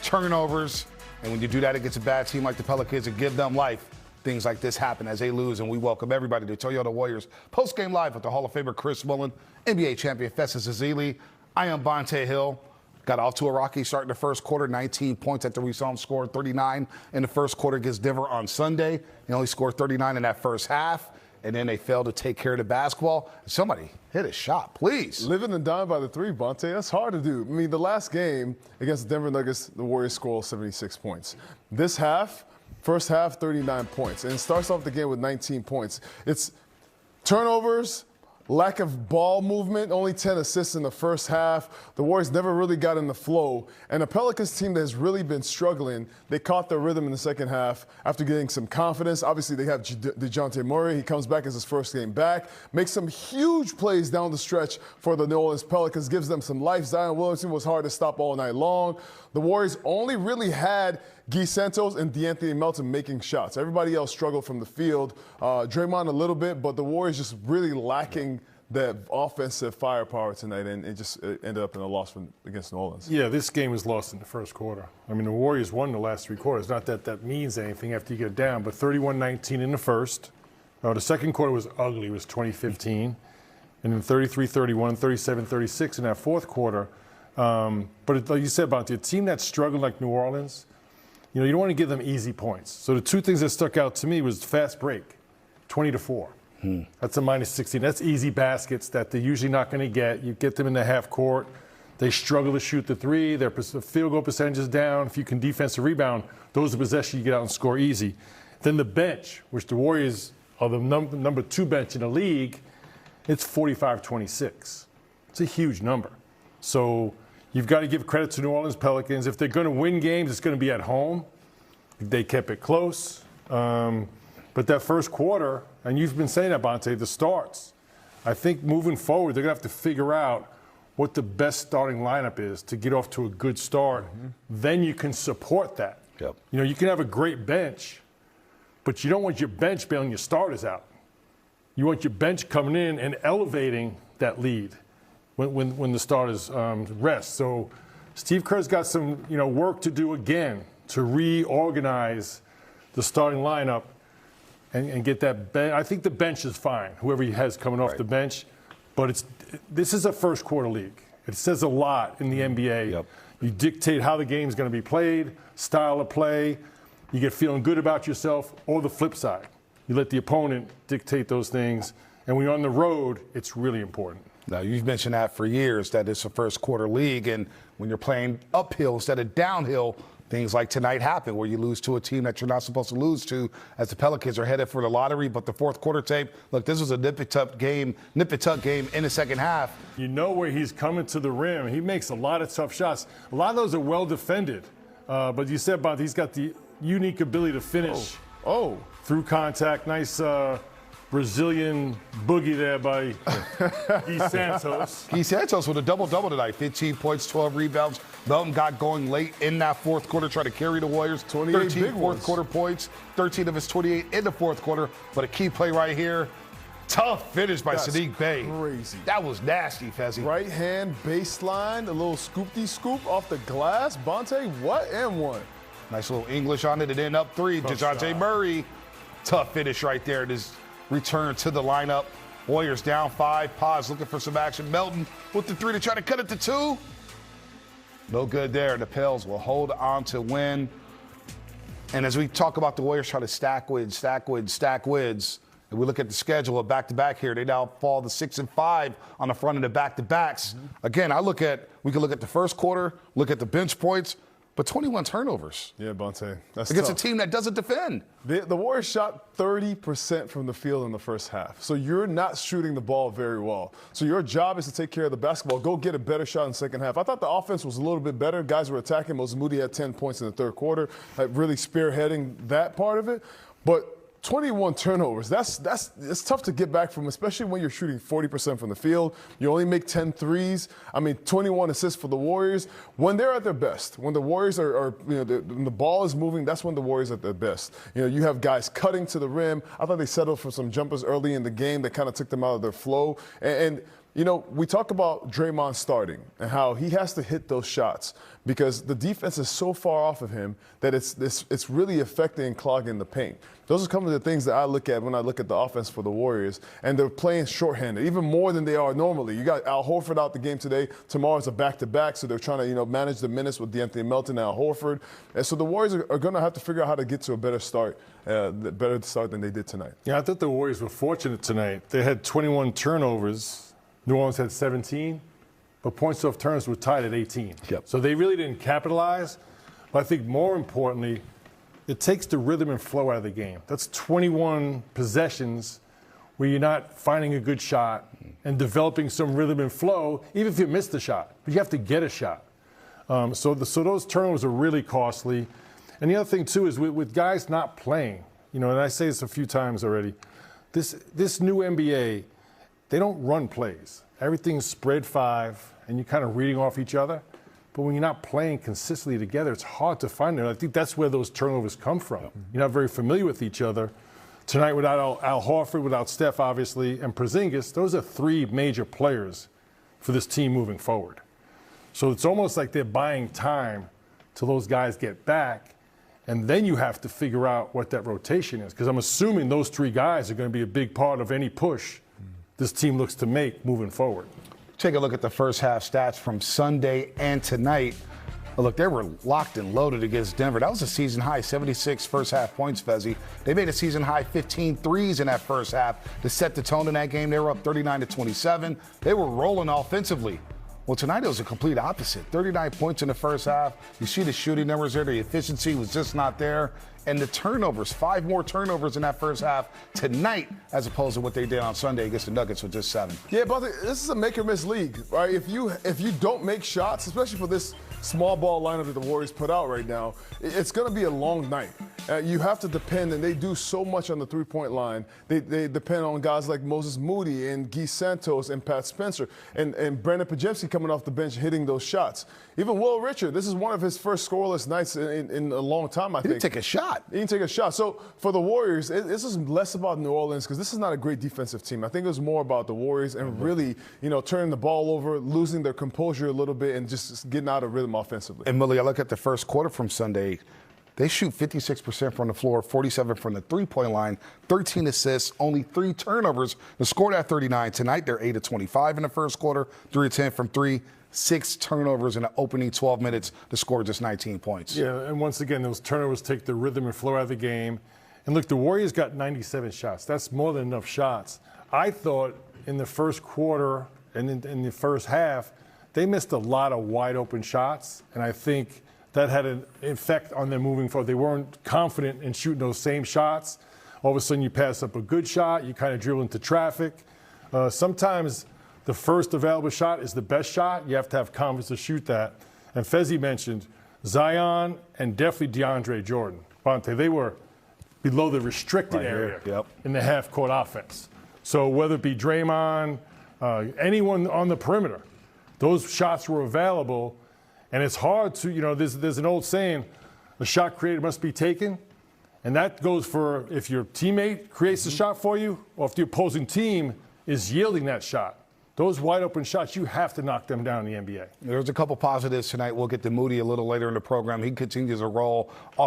turnovers. And when you do that against a bad team like the Pelicans and give them life, things like this happen as they lose. And we welcome everybody to Toyota Warriors post-game live with the Hall of Famer Chris Mullin, NBA champion Festus Ezeli. I am Bonte Hill. Got off to a rocky start in the first quarter, 19 points after we saw him score 39 in the first quarter against Denver on Sunday. He only scored 39 in that first half, and then they failed to take care of the basketball. Somebody hit a shot, please. Living and dying by the three, Bonte. That's hard to do. I mean, the last game against the Denver Nuggets, the Warriors scored 76 points. This half, first half, 39 points. And it starts off the game with 19 points. It's turnovers, lack of ball movement, only 10 assists in the first half. The Warriors never really got in the flow. And the Pelicans team that has really been struggling, they caught their rhythm in the second half after getting some confidence. Obviously, they have DeJounte Murray. He comes back as his first game back, makes some huge plays down the stretch for the New Orleans Pelicans, gives them some life. Zion Williamson was hard to stop all night long. The Warriors only really had Guy Santos and DeAnthony Melton making shots. Everybody else struggled from the field. Draymond a little bit, but the Warriors just really lacking that offensive firepower tonight, and it ended up in a loss against New Orleans. Yeah, this game was lost in the first quarter. I mean, the Warriors won the last three quarters. Not that that means anything after you get down, but 31-19 in the first. The second quarter was ugly. It was 20-15. And then 33-31, 37-36 in that fourth quarter. But like you said, about a team that's struggling like New Orleans, you don't want to give them easy points. So the two things that stuck out to me was fast break, 20-4. That's a -16. That's easy baskets that they're usually not going to get. You get them in the half court. They struggle to shoot the three. Their field goal percentage is down. If you can defensive rebound, those are possessions you get out and score easy. Then the bench, which the Warriors are the number 2 bench in the league, it's 45-26. It's a huge number. So you've got to give credit to New Orleans Pelicans. If they're going to win games, it's going to be at home. They kept it close. But that first quarter, and you've been saying that, Bonte, the starts, I think moving forward, they're going to have to figure out what the best starting lineup is to get off to a good start. Then you can support that. Yep. You can have a great bench, but you don't want your bench bailing your starters out. You want your bench coming in and elevating that lead when the starters rest. So Steve Kerr's got some work to do again to reorganize the starting lineup and get that bench. I think the bench is fine, whoever he has coming off the bench. But this is a first quarter league. It says a lot in the NBA. Yep. You dictate how the game's going to be played, style of play. You get feeling good about yourself, or the flip side. You let the opponent dictate those things. And when you're on the road, it's really important. Now, you've mentioned that for years, that it's a first quarter league. And when you're playing uphill instead of downhill, things like tonight happen where you lose to a team that you're not supposed to lose to, as the Pelicans are headed for the lottery. But the fourth quarter tape, look, this was a nip-it-tuck game in the second half. You know where he's coming to the rim. He makes a lot of tough shots. A lot of those are well defended. But you said about he's got the unique ability to finish through contact. Nice Brazilian boogie there by Guy Santos. Guy Santos with a double-double tonight, 15 points, 12 rebounds. Melton got going late in that fourth quarter, trying to carry the Warriors. 13 fourth quarter points, 13 of his 28 in the fourth quarter. But a key play right here, tough finish by Sadiq Bey. Crazy. That was nasty, Fezzi. Right hand baseline, a little scoop off the glass. Bonte, what and one? Nice little English on it, and then up three. DeJounte Murray, tough finish right there. This return to the lineup. Warriors down 5. Paz looking for some action. Melton with the 3 to try to cut it to 2. No good there. The Pels will hold on to win. And as we talk about the Warriors trying to stack wins, and we look at the schedule of back-to-back here, they now fall to 6-5 on the front of the back-to-backs. Again, we can look at the first quarter, look at the bench points, but 21 turnovers. Yeah, Bonte. That's against tough. A team that doesn't defend. The Warriors shot 30% from the field in the first half. So you're not shooting the ball very well. So your job is to take care of the basketball. Go get a better shot in the second half. I thought the offense was a little bit better. Guys were attacking. Moses Moody had 10 points in the third quarter, really spearheading that part of it. But 21 turnovers, it's tough to get back from, especially when you're shooting 40% from the field. You only make 10 threes. 21 assists for the Warriors. When they're at their best, when the Warriors when the ball is moving, that's when the Warriors are at their best. You have guys cutting to the rim. I thought they settled for some jumpers early in the game that kind of took them out of their flow. And You know, we talk about Draymond starting and how he has to hit those shots because the defense is so far off of him that it's really affecting and clogging the paint. Those are some of the things that I look at when I look at the offense for the Warriors, and they're playing shorthanded, even more than they are normally. You got Al Horford out the game today. Tomorrow's a back-to-back, so they're trying to, manage the minutes with DeAnthony Melton and Al Horford. And so the Warriors are going to have to figure out how to get to a better start than they did tonight. Yeah, I thought the Warriors were fortunate tonight. They had 21 turnovers. New Orleans had 17, but points off turns were tied at 18. Yep. So they really didn't capitalize. But I think more importantly, it takes the rhythm and flow out of the game. That's 21 possessions where you're not finding a good shot and developing some rhythm and flow, even if you miss the shot. But you have to get a shot. So those turnovers are really costly. And the other thing, too, is with guys not playing, and I say this a few times already, this new NBA, they don't run plays. Everything's spread five, and you're kind of reading off each other. But when you're not playing consistently together, it's hard to find them. I think that's where those turnovers come from. You're not very familiar with each other. Tonight, without Al Horford, without Steph, obviously, and Porzingis, those are three major players for this team moving forward. So it's almost like they're buying time till those guys get back, and then you have to figure out what that rotation is. Because I'm assuming those three guys are going to be a big part of any push this team looks to make moving forward. Take a look at the first half stats from Sunday and tonight. Look, they were locked and loaded against Denver. That was a season high, 76 first half points, Fezzi. They made a season high 15 threes in that first half to set the tone in that game. They were up 39-27. They were rolling offensively. Well, tonight it was a complete opposite. 39 points in the first half. You see the shooting numbers there. The efficiency was just not there. And the turnovers, 5 more turnovers in that first half tonight as opposed to what they did on Sunday against the Nuggets with just 7. Yeah, but this is a make-or-miss league, right? If you don't make shots, especially for this small ball lineup that the Warriors put out right now, it's going to be a long night. You have to depend, and they do so much on the three-point line. They depend on guys like Moses Moody and Guy Santos and Pat Spencer and Brandon Podziemski coming off the bench hitting those shots. Even Will Richard, this is one of his first scoreless nights in a long time, I think. He didn't take a shot. He didn't take a shot. So for the Warriors, this is less about New Orleans because this is not a great defensive team. I think it was more about the Warriors and really, turning the ball over, losing their composure a little bit, and just getting out of rhythm offensively. And Millie, I look at the first quarter from Sunday. They shoot 56% from the floor, 47% from the three-point line, 13 assists, only 3 turnovers. They scored at 39. Tonight, they're 8-25 in the first quarter, 3-10 from 3, 6 turnovers in the opening 12 minutes to score just 19 points. Yeah, and once again, those turnovers take the rhythm and flow out of the game. And look, the Warriors got 97 shots. That's more than enough shots. I thought in the first quarter and in the first half, they missed a lot of wide-open shots, and I think that had an effect on them moving forward. They weren't confident in shooting those same shots. All of a sudden, you pass up a good shot, you kind of dribble into traffic. Sometimes the first available shot is the best shot. You have to have confidence to shoot that. And Fezzi mentioned Zion and definitely DeAndre Jordan. Bonte, they were below the restricted area in the half-court offense. So whether it be Draymond, anyone on the perimeter, those shots were available. And it's hard to, there's an old saying, a shot created must be taken. And that goes for if your teammate creates the shot for you or if the opposing team is yielding that shot. Those wide open shots, you have to knock them down in the NBA. There's a couple positives tonight. We'll get to Moody a little later in the program. He continues to roll off.